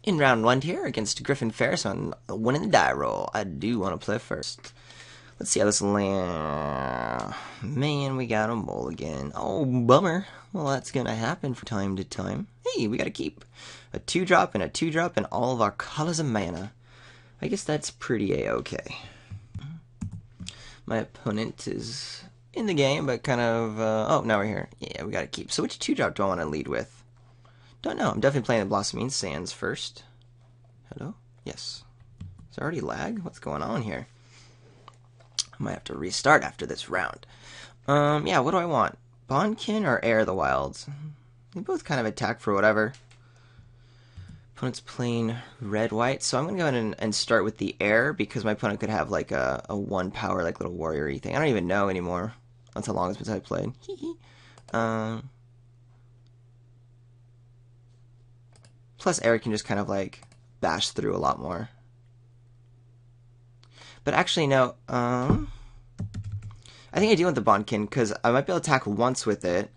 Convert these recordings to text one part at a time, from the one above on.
In round one here against Griffin Ferris on the winning the die roll. I do want to play first. Let's see how this land. Man, we got a mulligan. Oh, bummer. Well, that's going to happen from time to time. Hey, we got to keep a 2-drop and a 2-drop and all of our colors of mana. I guess that's pretty a-okay. My opponent is in the game, but kind of... oh, now we're here. Yeah, we got to keep. So which 2-drop do I want to lead with? Don't know. I'm definitely playing the Blossoming Sands first. Hello? Yes. Is there already lag? What's going on here? I might have to restart after this round. Yeah, what do I want? Bondkin or Air of the Wilds? They both kind of attack for whatever. Opponent's playing red-white, so I'm going to go ahead and start with the Air, because my opponent could have like a 1-power, like little warrior-y thing. I don't even know anymore. That's how long it's been since I played. Plus, Air can just kind of like bash through a lot more. But actually, no. I think I do want the Bondkin, because I might be able to attack once with it.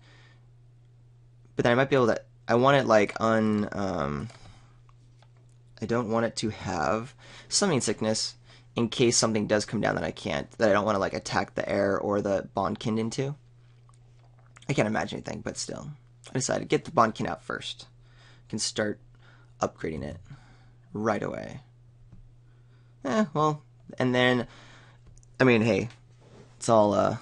But then I might be able to... I want it like I don't want it to have Summoning Sickness in case something does come down that I can't. That I don't want to like attack the Air or the Bondkin into. I can't imagine anything, but still. I decided to get the Bondkin out first. I can start upgrading it right away. Well, and then, I mean, hey, it's all a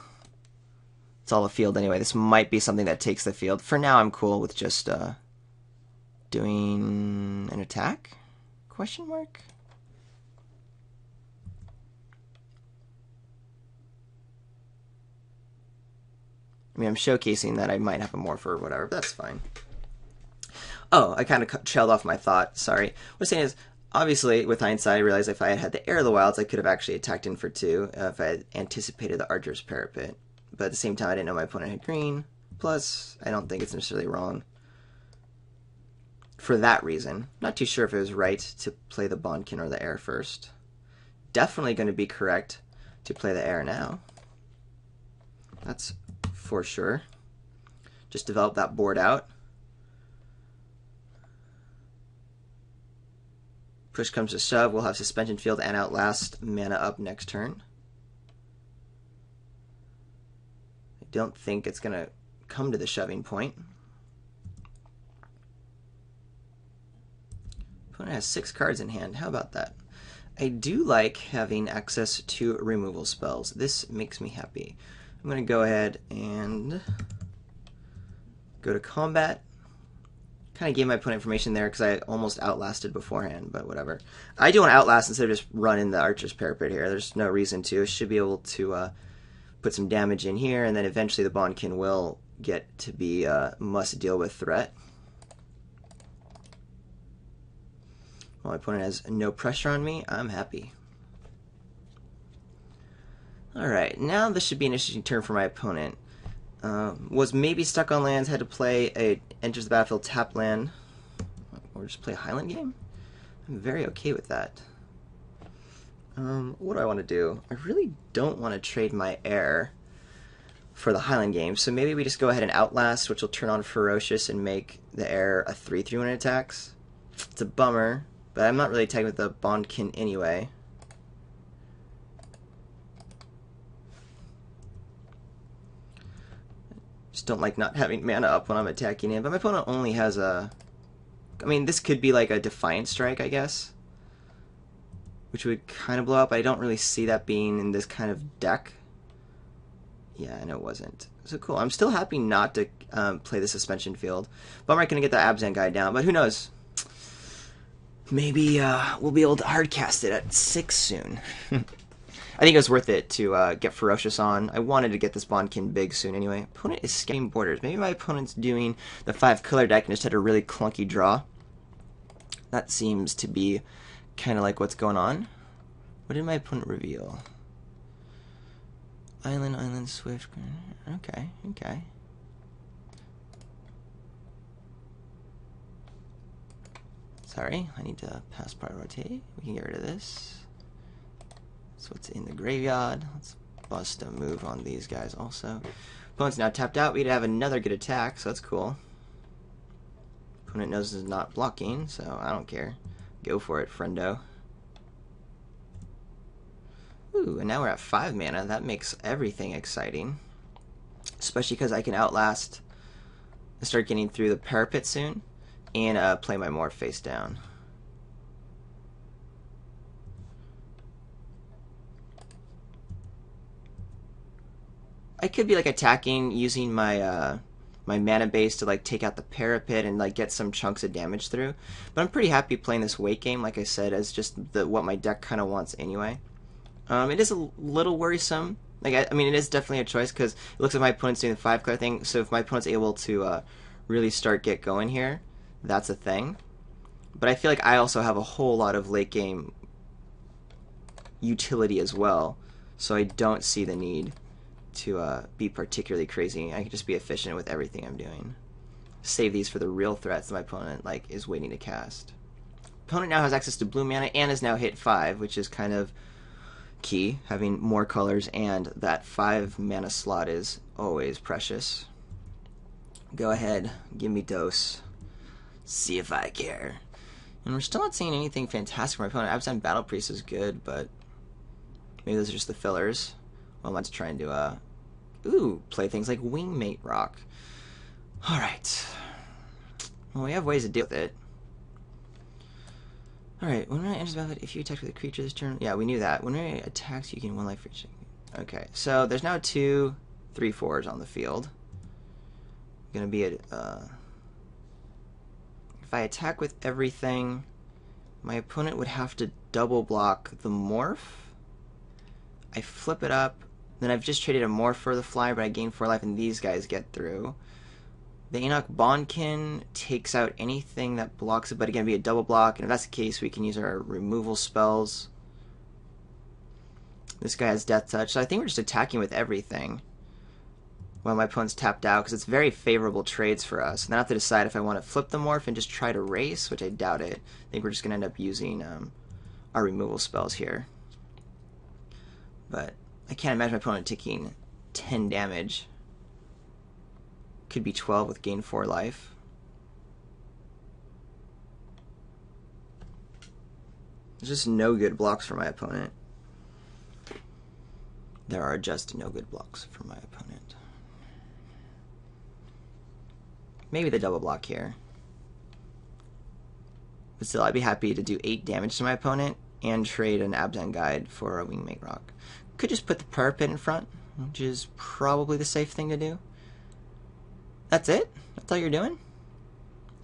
field anyway. This might be something that takes the field. For now, I'm cool with just doing an attack? Question mark? I mean, I'm showcasing that I might have a morph or whatever, but that's fine. Oh, I kind of trailed off my thought. Sorry. What I'm saying is, obviously, with hindsight, I realized if I had the Air of the Wilds, I could have actually attacked in for 2 if I had anticipated the Archer's Parapet. But at the same time, I didn't know my opponent had green. Plus, I don't think it's necessarily wrong for that reason. Not too sure if it was right to play the Bondkin or the Air first. Definitely going to be correct to play the Air now. That's for sure. Just develop that board out. Push comes to shove, we'll have Suspension Field and Outlast mana up next turn. I don't think it's going to come to the shoving point. Opponent has 6 cards in hand. How about that? I do like having access to removal spells. This makes me happy. I'm going to go ahead and go to combat. Kind of gave my opponent information there because I almost outlasted beforehand, but whatever. I do want to outlast instead of just running the Archer's Parapet here. There's no reason to. I should be able to put some damage in here, and then eventually the Bondkin will get to be a must-deal-with threat. While my opponent has no pressure on me, I'm happy. Alright, now this should be an interesting turn for my opponent. Was maybe stuck on lands, had to play a enters the battlefield tap land, or just play a Highland game. I'm very okay with that. What do I want to do? I really don't want to trade my Air for the Highland game, so maybe we just go ahead and Outlast, which will turn on Ferocious and make the Air a 3/3 when it attacks. It's a bummer, but I'm not really attacking with the Bondkin anyway. Just don't like not having mana up when I'm attacking him. But my opponent only has a... I mean, this could be like a Defiant Strike, I guess. Which would kind of blow up. I don't really see that being in this kind of deck. Yeah, I know it wasn't. So cool. I'm still happy not to play the Suspension Field. Bummer I couldn't get the Abzan guy down, but who knows? Maybe we'll be able to hardcast it at 6 soon. I think it was worth it to get Ferocious on. I wanted to get this Bondkin big soon anyway. Opponent is scanning borders. Maybe my opponent's doing the 5-color deck and just had a really clunky draw. That seems to be kind of like what's going on. What did my opponent reveal? Island, Swift. Okay. Sorry, I need to pass priority. We can get rid of this. That's what's in the graveyard. Let's bust a move on these guys also. Opponent's now tapped out. We'd have another good attack, so that's cool. Opponent knows it's not blocking, so I don't care. Go for it, friendo. Ooh, and now we're at 5 mana. That makes everything exciting. Especially because I can outlast and start getting through the parapet soon and play my morph face down. I could be like attacking using my my mana base to like take out the parapet and like get some chunks of damage through. But I'm pretty happy playing this weight game, like I said, as just what my deck kind of wants anyway. It is a little worrisome. Like I mean, it is definitely a choice because it looks like my opponent's doing the 5-color thing. So if my opponent's able to really get going here, that's a thing. But I feel like I also have a whole lot of late game utility as well, so I don't see the need to be particularly crazy. I can just be efficient with everything I'm doing. Save these for the real threats that my opponent is waiting to cast. Opponent now has access to blue mana and has now hit 5, which is kind of key. Having more colors and that 5 mana slot is always precious. Go ahead, give me dose. See if I care. And we're still not seeing anything fantastic from my opponent. Absent Battle Priest is good, but maybe those are just the fillers. Well, I'm about to try and do play things like Wingmate Rock. Alright. Well, we have ways to deal with it. Alright, when it enters the battlefield, if you attack with a creature this turn... Yeah, we knew that. When it attacks, you gain 1 life for each... Okay, so there's now 2 3/4s on the field. Gonna be a... If I attack with everything, my opponent would have to double block the morph. I flip it up, then I've just traded a morph for the flyer, but I gain 4 life and these guys get through. The Enoch Bondkin takes out anything that blocks it, but again, be a double block, and if that's the case, we can use our removal spells. This guy has Death Touch, so I think we're just attacking with everything while my opponent's tapped out, because it's very favorable trades for us. And then I have to decide if I want to flip the morph and just try to race, which I doubt it. I think we're just going to end up using our removal spells here. But I can't imagine my opponent taking 10 damage. Could be 12 with gain 4 life. There's just no good blocks for my opponent. There are just no good blocks for my opponent. Maybe the double block here. But still, I'd be happy to do 8 damage to my opponent and trade an Abzan Guide for a Wingmate Rock. Could just put the parapet in front, which is probably the safe thing to do. That's it? That's all you're doing?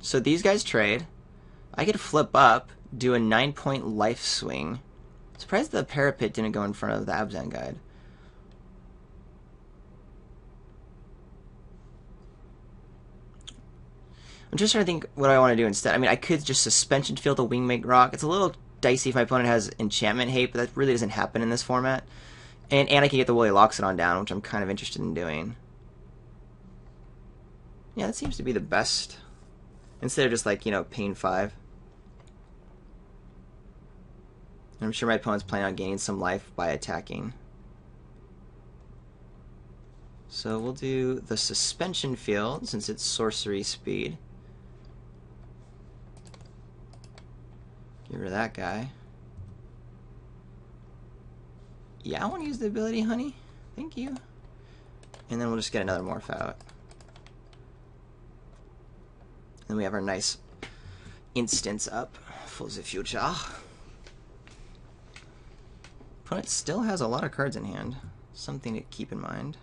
So these guys trade. I could flip up, do a 9-point life swing. Surprised the parapet didn't go in front of the Abzan Guide. I'm just trying to think what I want to do instead. I mean, I could just Suspension Field a Wingmate Rock. It's a little dicey if my opponent has Enchantment Hate, but that really doesn't happen in this format. And I can get the Woolly Loxodon down, which I'm kind of interested in doing. Yeah, that seems to be the best. Instead of just like, pain 5. And I'm sure my opponent's planning on gaining some life by attacking. So we'll do the Suspension Field, since it's sorcery speed. Get rid of that guy. Yeah, I want to use the ability, honey. Thank you. And then we'll just get another morph out. Then we have our nice instance up for the future. Opponent still has a lot of cards in hand. Something to keep in mind.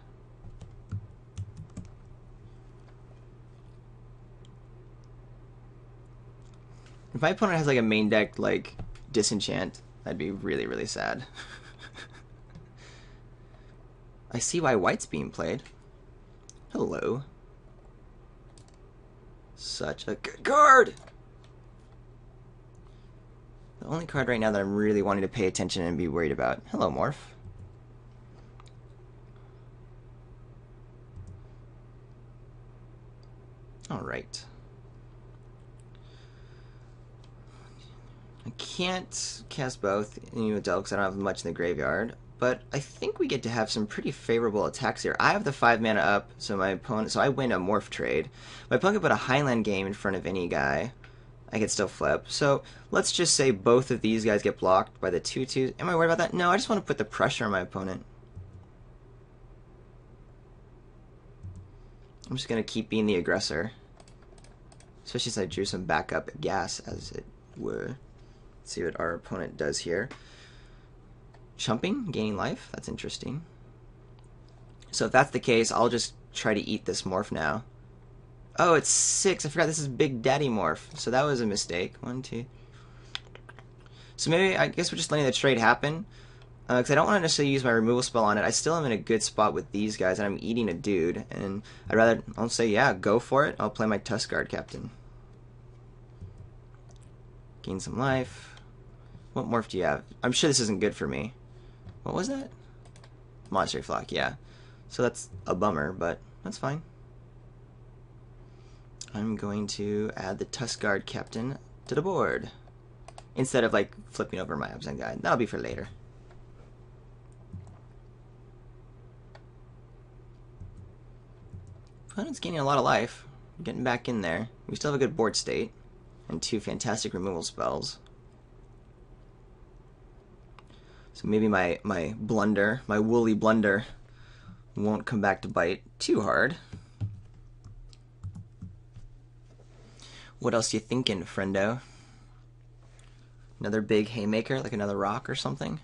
If my opponent has like a main deck like Disenchant, I'd be really, really sad. I see why white's being played. Hello. Such a good card! The only card right now that I'm really wanting to pay attention and be worried about. Hello, Morph. Alright. I can't cast both in Adele because I don't have much in the graveyard, but I think we get to have some pretty favorable attacks here. I have the 5 mana up, so my opponent, so I win a morph trade. My opponent can put a Highland Game in front of any guy. I could still flip. So let's just say both of these guys get blocked by the 2/2. Am I worried about that? No, I just want to put the pressure on my opponent. I'm just going to keep being the aggressor. Especially since I drew some backup gas, as it were. Let's see what our opponent does here. Chumping, gaining life. That's interesting. So if that's the case, I'll just try to eat this morph now. Oh, it's 6. I forgot this is Big Daddy morph. So that was a mistake. 1, 2. So maybe, I guess we're just letting the trade happen. Because I don't want to necessarily use my removal spell on it. I still am in a good spot with these guys, and I'm eating a dude. And I'll say, yeah, go for it. I'll play my Tuskguard Captain. Gain some life. What morph do you have? I'm sure this isn't good for me. What was that? Monster Flock, yeah. So that's a bummer, but that's fine. I'm going to add the Tuskguard Captain to the board. Instead of, like, flipping over my Absent Guide. That'll be for later. Opponent's gaining a lot of life. Getting back in there. We still have a good board state. And 2 fantastic removal spells. So maybe my blunder, my woolly blunder, won't come back to bite too hard. What else you thinking, friendo? Another big haymaker, like another rock or something?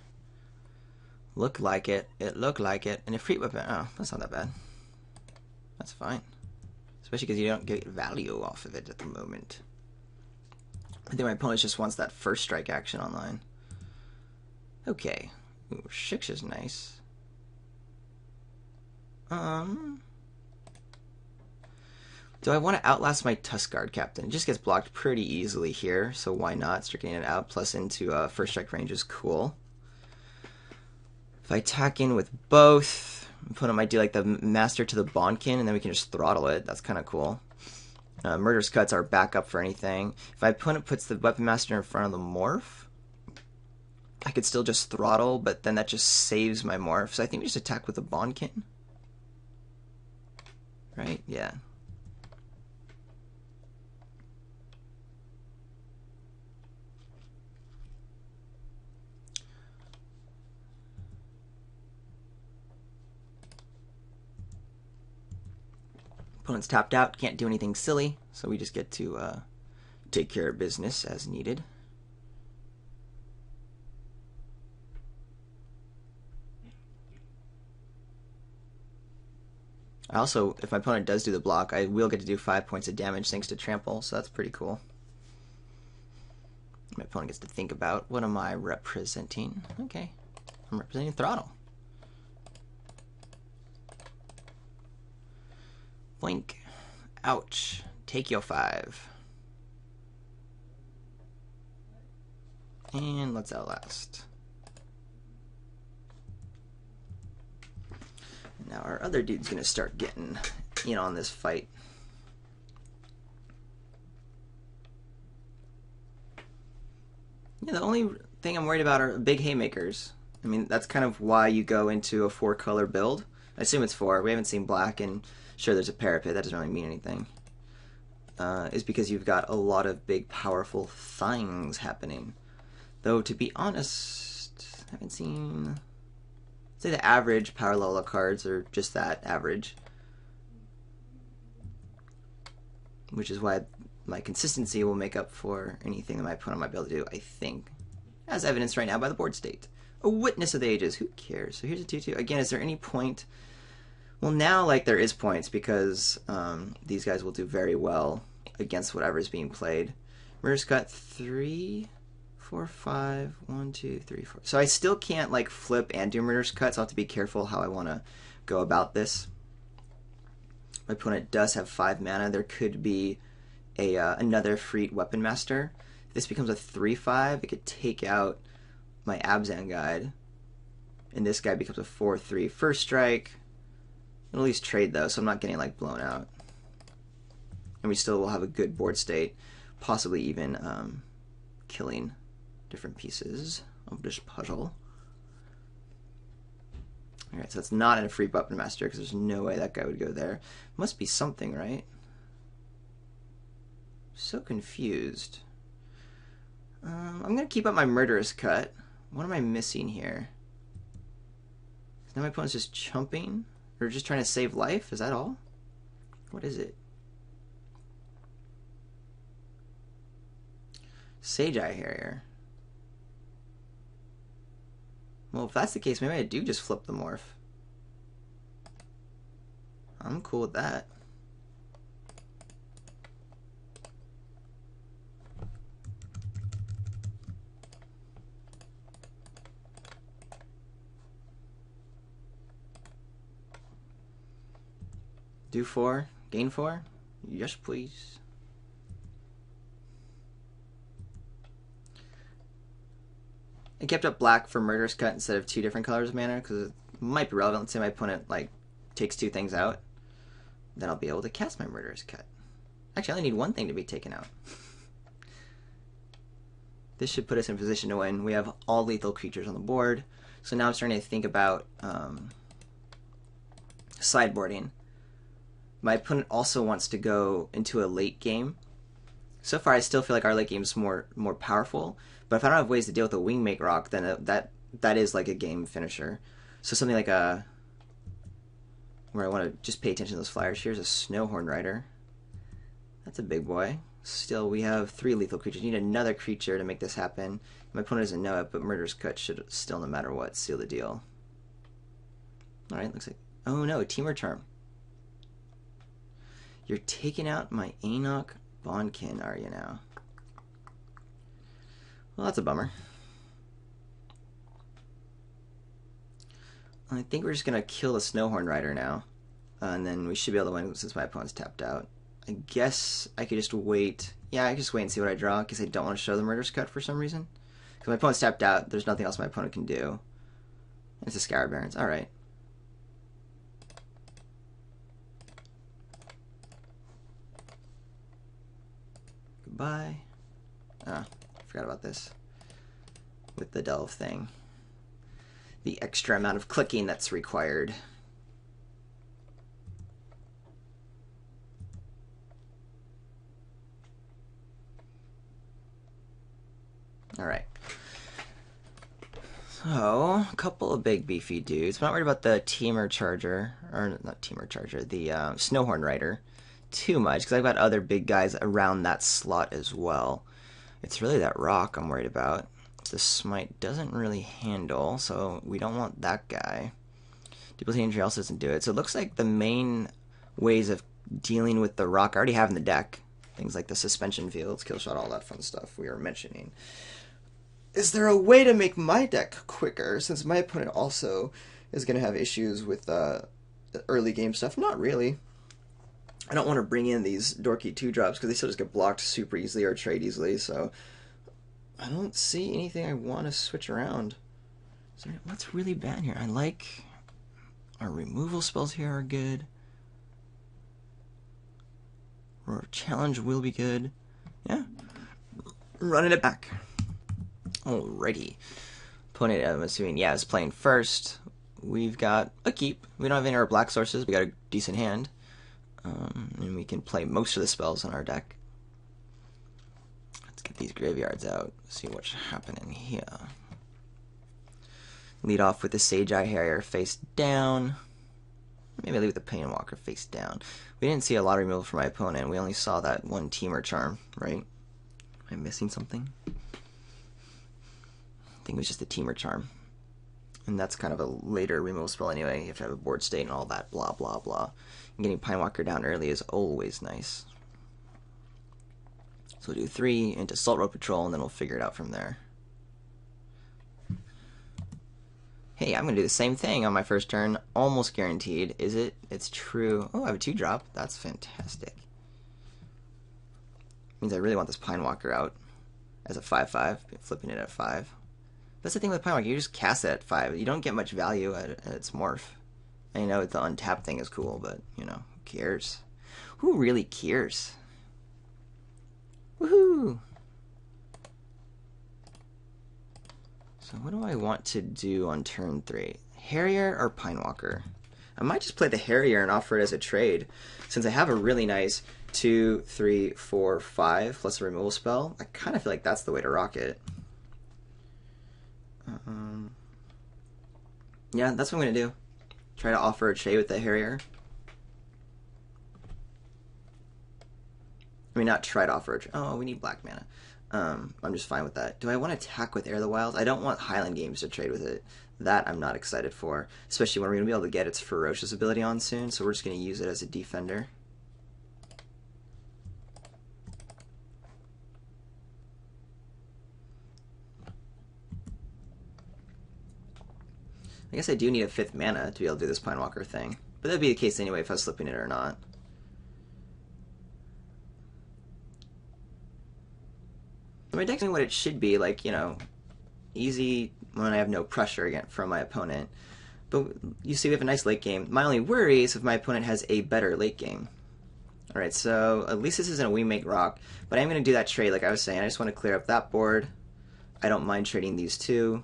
Looked like it. It looked like it. And a free weapon. Oh, that's not that bad. That's fine. Especially because you don't get value off of it at the moment. I think my opponent just wants that first strike action online. Okay. Ooh, 6 is nice. Do I want to outlast my Tuskguard Captain? It just gets blocked pretty easily here, so why not? Striking it out, plus into first strike range is cool. If I attack in with both, opponent might do like the Master to the Bondkin, and then we can just throttle it. That's kind of cool. Murderous Cuts are backup for anything. If my opponent puts the Weapon Master in front of the morph, I could still just throttle, but then that just saves my morph. So I think we just attack with the Bondkin. Right? Yeah. Opponent's tapped out, can't do anything silly, so we just get to take care of business as needed. Also, if my opponent does do the block, I will get to do 5 points of damage thanks to Trample, so that's pretty cool. My opponent gets to think about, what am I representing? Okay, I'm representing Throttle. Blink. Ouch. Take your 5. And let's outlast. Now our other dude's gonna start getting in on this fight. Yeah, the only thing I'm worried about are big haymakers. I mean, that's kind of why you go into a 4-color build. I assume it's 4. We haven't seen black, and sure, there's a parapet. That doesn't really mean anything. Is because you've got a lot of big, powerful things happening. Though, to be honest, I haven't seen... say the average Power Lola cards are just that, average. Which is why my consistency will make up for anything that my opponent might be able to do, I think. As evidenced right now by the board state. A Witness of the Ages, who cares? So here's a 2/2. Again, is there any point? Well, now, like, there is points because these guys will do very well against whatever is being played. Murderous Cut 3, 4, 5, 1, 2, 3, 4. So I still can't, like, flip and do Murderous Cut, so I'll have to be careful how I want to go about this. My opponent does have 5 mana. There could be another Freed Weapon Master. If this becomes a 3/5, it could take out my Abzan Guide. And this guy becomes a 4/3 first strike. I'll at least trade though, so I'm not getting like blown out. And we still will have a good board state, possibly even killing different pieces of this puzzle. Alright, so it's not in a free Weapon Master because there's no way that guy would go there. Must be something, right? So confused. I'm going to keep up my Murderous Cut. What am I missing here? Now my opponent's just chumping? Or just trying to save life? Is that all? What is it? Sage Eye Harrier. Well, if that's the case, maybe I do just flip the morph. I'm cool with that. Do 4, gain 4? Yes, please. I kept up black for Murderous Cut instead of 2 different colors of mana because it might be relevant. Let's say my opponent like takes 2 things out, then I'll be able to cast my Murderous Cut. Actually, I only need 1 thing to be taken out. This should put us in a position to win. We have all lethal creatures on the board, so now I'm starting to think about sideboarding. My opponent also wants to go into a late game. So far, I still feel like our late game is more powerful. But if I don't have ways to deal with a Wingmake Rock, then that is like a game finisher. So something like where I want to just pay attention to those flyers. Here's a Snowhorn Rider. That's a big boy. Still, we have 3 lethal creatures. We need another creature to make this happen. My opponent doesn't know it, but Murderous Cut should still, no matter what, seal the deal. All right, looks like... Oh no, Teamer Charm. You're taking out my Enoch Bondkin, are you now? Well, that's a bummer. I think we're just going to kill the Snowhorn Rider now. And then we should be able to win since my opponent's tapped out. I guess I could just wait. Yeah, I can just wait and see what I draw because I don't want to show the Murderous Cut for some reason. Because my opponent's tapped out, there's nothing else my opponent can do. It's a Scarab Barrens. Alright. Goodbye. Ah, forgot about this. With the delve thing. The extra amount of clicking that's required. Alright. So, a couple of big beefy dudes. I'm not worried about the Teamer Charger, or not Teamer Charger, the Snowhorn Rider too much, because I've got other big guys around that slot as well. It's really that rock I'm worried about. The Smite doesn't really handle, so we don't want that guy. Debilitating Injury also doesn't do it. So it looks like the main ways of dealing with the rock I already have in the deck, things like the Suspension Fields, Killshot, all that fun stuff we were mentioning. Is there a way to make my deck quicker, since my opponent also is going to have issues with early game stuff? Not really. I don't want to bring in these dorky 2-drops because they still just get blocked super easily or trade easily, so I don't see anything I want to switch around. So what's really bad here? I like our removal spells here are good. Our challenge will be good. Yeah. Running it back. Alrighty. Opponent, I'm assuming, yeah, is playing first. We've got a keep. We don't have any of our black sources. We got a decent hand. And we can play most of the spells in our deck. Let's get these graveyards out. See what's happening here. Lead off with the Sage Eye Harrier face down. Maybe leave the Painwalker face down. We didn't see a lot of removal from my opponent. We only saw that 1 Teamer Charm, right? Am I missing something? I think it was just the Teamer Charm. And that's kind of a later removal spell anyway. You have to have a board state and all that, blah, blah, blah. And getting Pinewalker down early is always nice. So we'll do 3 into Salt Road Patrol, and then we'll figure it out from there. Hey, I'm going to do the same thing on my first turn. Almost guaranteed. Is it? It's true. Oh, I have a 2-drop. That's fantastic. Means I really want this Pinewalker out as a 5/5, flipping it at 5. That's the thing with Pinewalker. You just cast it at 5. You don't get much value at its morph. I know the untap thing is cool, but, you know, who cares? Who really cares? Woohoo! So what do I want to do on turn 3? Harrier or Pinewalker? I might just play the Harrier and offer it as a trade. Since I have a really nice 2, 3, 4, 5 plus a removal spell, I kind of feel like that's the way to rock it. Yeah, that's what I'm going to do. Try to offer a trade with the Harrier. I mean, not try to offer a trade. Oh, we need black mana. I'm just fine with that. Do I want to attack with Air of the Wilds? I don't want Highland Games to trade with it. That I'm not excited for, especially when we're going to be able to get its Ferocious ability on soon, so we're just going to use it as a defender. I guess I do need a 5th mana to be able to do this Pinewalker thing, but that'd be the case anyway if I was slipping it or not. My deck's doing what it should be, like, you know, easy when I have no pressure again from my opponent. But you see we have a nice late game. My only worry is if my opponent has a better late game. Alright, so at least this isn't a We Make Rock, but I'm going to do that trade like I was saying. I just want to clear up that board. I don't mind trading these two.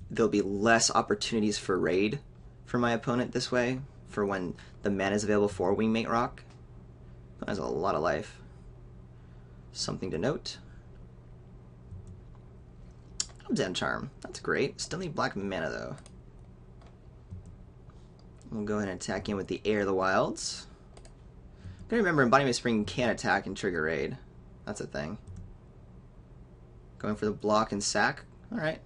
There'll be less opportunities for raid for my opponent this way, for when the mana is available for We Make Rock. That has a lot of life. Something to note. Den Charm. That's great. Still need black mana though. We'll go ahead and attack in with the Air of the Wilds. Gotta remember, Embodiment Spring can attack and trigger raid. That's a thing. Going for the block and sack. Alright.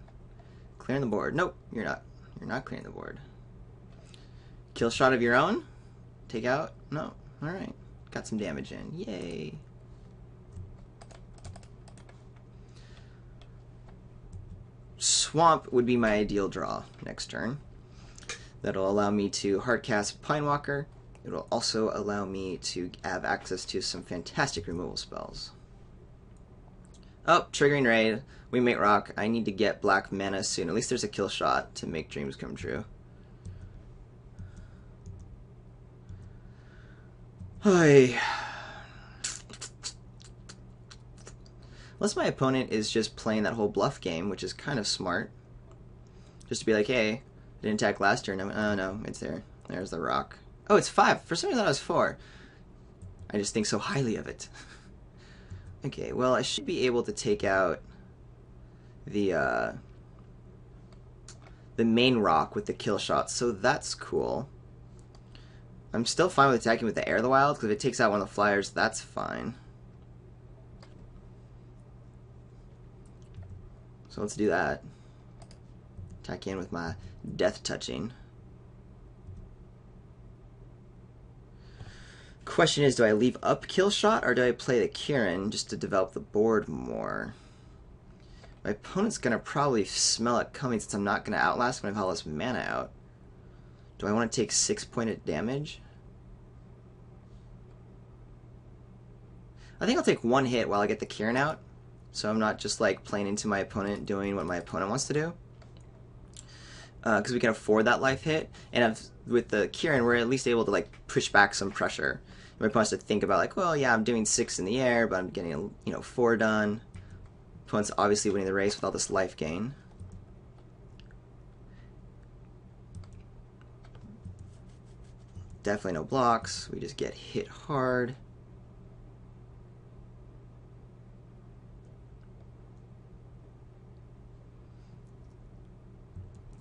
Clearing the board. Nope, you're not. You're not clearing the board. Kill shot of your own? Take out? No. Alright. Got some damage in. Yay. Swamp would be my ideal draw next turn. That'll allow me to hardcast Pinewalker. It will also allow me to have access to some fantastic removal spells. Oh, triggering raid. We Make Rock. I need to get black mana soon. At least there's a kill shot to make dreams come true. Hi. Unless my opponent is just playing that whole bluff game, which is kind of smart. Just to be like, hey, I didn't attack last turn. Oh no, it's there. There's the rock. Oh, it's 5. For some reason I thought it was 4. I just think so highly of it. Okay, well, I should be able to take out the main rock with the kill shot, so that's cool. I'm still fine with attacking with the Air of the Wild, because if it takes out one of the flyers, that's fine. So let's do that. Attack in with my Death Touching. Question is, do I leave up kill shot or do I play the Kieran just to develop the board more? My opponent's going to probably smell it coming since I'm not going to outlast when I have all this mana out. Do I want to take 6-pointed damage? I think I'll take 1 hit while I get the Kieran out. So I'm not just like playing into my opponent doing what my opponent wants to do. Because we can afford that life hit. And with the Kieran, we're at least able to like push back some pressure. My opponent has to think about like, well, yeah, I'm doing 6 in the air, but I'm getting 4 done. Opponent's obviously winning the race with all this life gain. Definitely no blocks. We just get hit hard.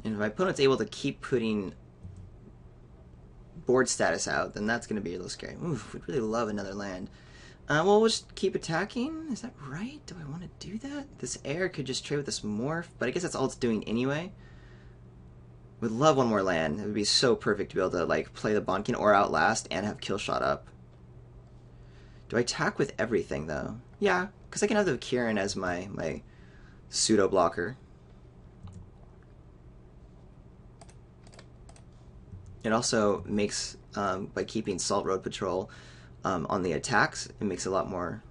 And if my opponent's able to keep putting board status out, then that's going to be a little scary. Oof, we'd really love another land. Well, we'll just keep attacking. Is that right? Do I want to do that? This air could just trade with this morph, but I guess that's all it's doing anyway. Would love one more land. It would be so perfect to be able to like play the Bonkin or Outlast and have kill shot up. Do I attack with everything though? Yeah, because I can have the Kieran as my pseudo blocker. It also makes, by keeping Salt Road Patrol on the attacks, it makes it a lot more...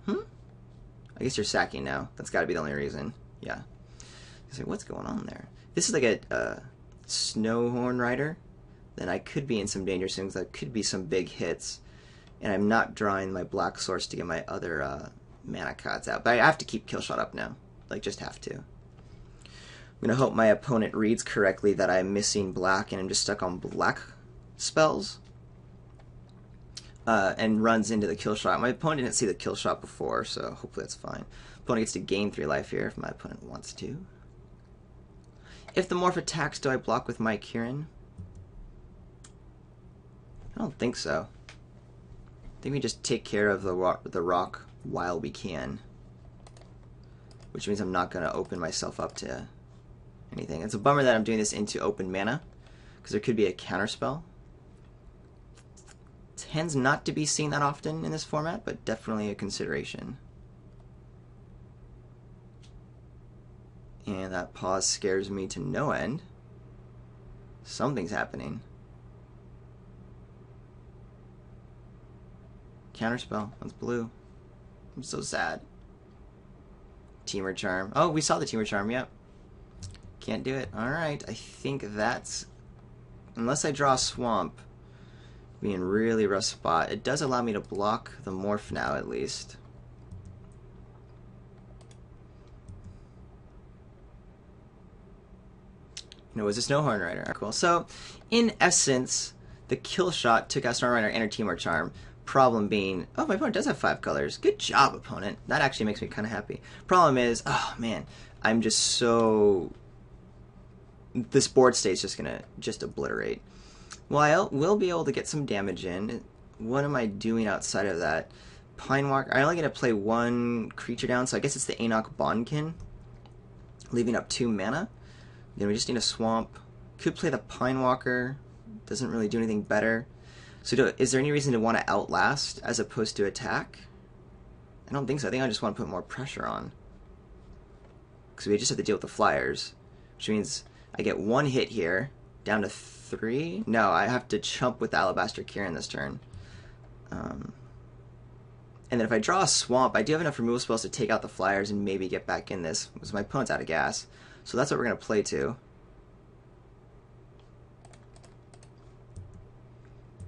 I guess you're sacking now. That's got to be the only reason. Yeah. I say, what's going on there? This is like a Snowhorn Rider. Then I could be in some danger swings. That could be some big hits. And I'm not drawing my black source to get my other mana cards out. But I have to keep kill shot up now. Like, just have to. I'm going to hope my opponent reads correctly that I'm missing black and I'm just stuck on black spells. And runs into the kill shot. My opponent didn't see the kill shot before, so hopefully that's fine. Opponent gets to gain 3 life here if my opponent wants to. If the morph attacks, do I block with my Kieran? I don't think so. I think we just take care of the rock while we can. Which means I'm not going to open myself up to anything. It's a bummer that I'm doing this into open mana, because there could be a counterspell. Tends not to be seen that often in this format, but definitely a consideration. And that pause scares me to no end. Something's happening. Counterspell. That's blue. I'm so sad. Teamer Charm. Oh, we saw the Teamer Charm, yep. Can't do it. Alright, I think that's... Unless I draw a Swamp, be in really rough spot. It does allow me to block the Morph now, at least. No, it was a Snowhorn Rider. Cool. So, in essence, the kill shot took out Snowhorn Rider and her Teamer Charm. Problem being, oh, my opponent does have 5 colors. Good job, opponent. That actually makes me kind of happy. Problem is, oh man, I'm just so... This board state's just gonna obliterate. Well, I will be able to get some damage in. What am I doing outside of that? Pinewalker. I only get to play 1 creature down, so I guess it's the Enoch Bondkin, leaving up 2 mana. Then we just need a Swamp. Could play the Pinewalker. Doesn't really do anything better. So is there any reason to want to Outlast as opposed to attack? I don't think so. I think I just want to put more pressure on. Because we just have to deal with the flyers. Which means I get 1 hit here, down to 3. No, I have to chump with Alabaster Kieran this turn. And then if I draw a Swamp, I do have enough removal spells to take out the flyers and maybe get back in this, because my opponent's out of gas. So that's what we're going to play to.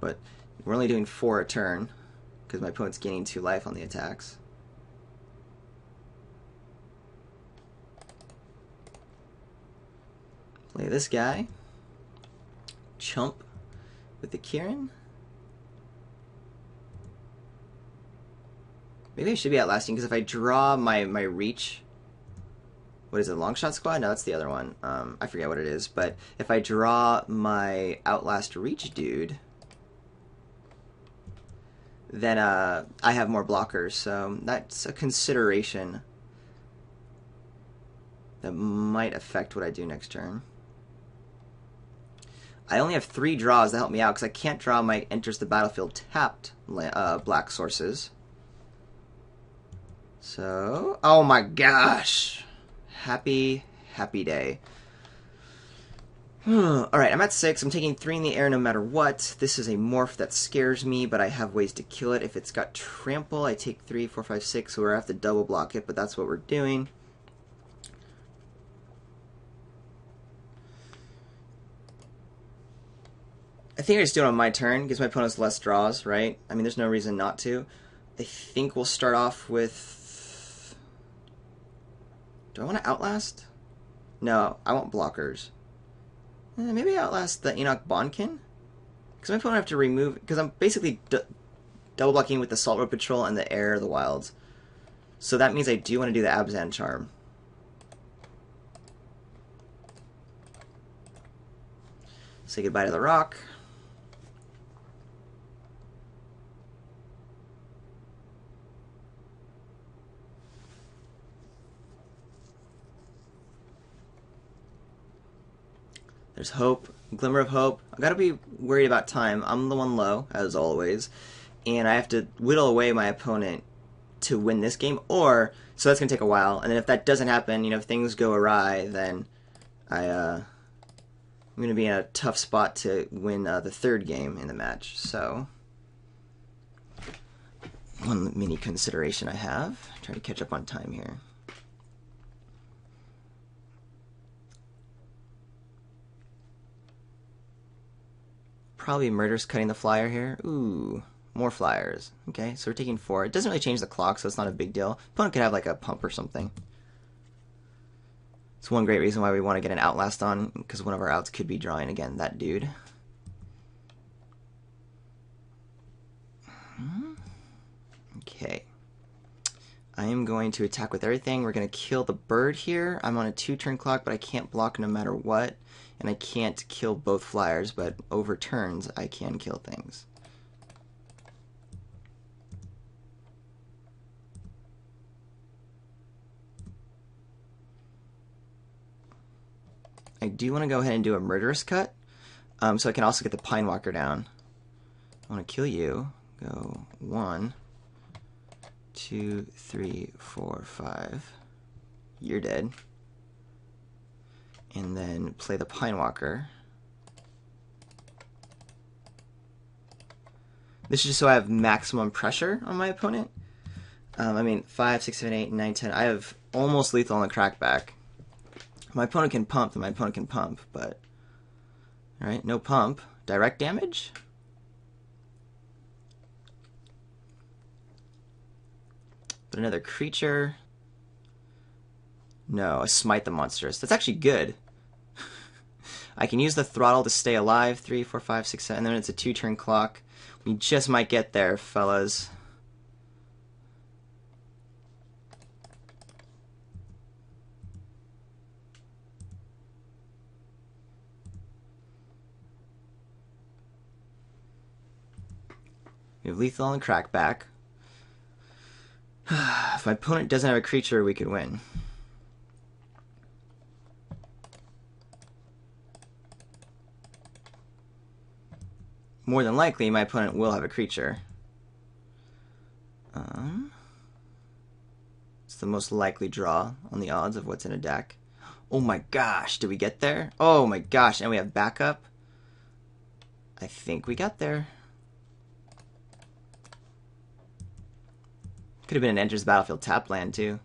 But we're only doing 4 a turn, because my opponent's gaining 2 life on the attacks. Play this guy. Chump with the Kieran. Maybe I should be outlasting, because if I draw my reach... What is it, Longshot Squad? No, that's the other one. I forget what it is. But if I draw my Outlast Reach dude... then I have more blockers, so that's a consideration that might affect what I do next turn. I only have 3 draws that help me out, because I can't draw my enters the battlefield tapped black sources. So, oh my gosh! Happy, happy day. Alright, I'm at 6. I'm taking 3 in the air no matter what. This is a morph that scares me, but I have ways to kill it. If it's got trample, I take 3, 4, 5, 6, so I have to double block it, but that's what we're doing. I think I just do it on my turn. Gives my opponents less draws, right? I mean, there's no reason not to. I think we'll start off with... Do I want to Outlast? No, I want blockers. Maybe Outlast the Enoch Bondkin? Because my opponent have to remove... Because I'm basically double blocking with the Salt Road Patrol and the Air of the Wilds. So that means I do want to do the Abzan Charm. Say goodbye to the rock. There's hope, glimmer of hope. I gotta be worried about time. I'm the one low, as always, and I have to whittle away my opponent to win this game, so that's gonna take a while. And then if that doesn't happen, you know, if things go awry, then I'm gonna be in a tough spot to win the 3rd game in the match. So, one mini consideration I have, trying to catch up on time here. Probably Murder's cutting the flyer here. Ooh, more flyers. Okay, so we're taking 4. It doesn't really change the clock, so it's not a big deal. Opponent could have like a pump or something. It's one great reason why we want to get an Outlast on, because one of our outs could be drawing again that dude. Okay. I am going to attack with everything. We're going to kill the bird here. I'm on a 2-turn clock, but I can't block no matter what. And I can't kill both flyers, but over turns, I can kill things. I do want to go ahead and do a murderous cut, so I can also get the Pine Walker down. I want to kill you. Go 1, 2, 3, 4, 5. You're dead. And then play the Pine Walker. This is just so I have maximum pressure on my opponent. I mean, 5, 6, 7, 8, 9, 10. I have almost lethal on the crackback. My opponent can pump, then my opponent can pump, but... Alright, no pump. Direct damage? But another creature... No, I smite the monstrous. That's actually good. I can use the throttle to stay alive. 3, 4, 5, 6, 7, and then it's a 2-turn clock. We just might get there, fellas. We have lethal and crackback. If my opponent doesn't have a creature, we could win. More than likely, my opponent will have a creature. It's the most likely draw on the odds of what's in a deck. Oh my gosh, did we get there? Oh my gosh, and we have backup. I think we got there. Could have been an enters the battlefield tap land too.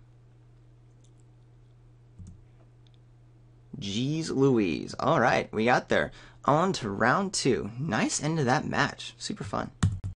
Jeez Louise. Alright, we got there. On to round 2. Nice end to that match. Super fun.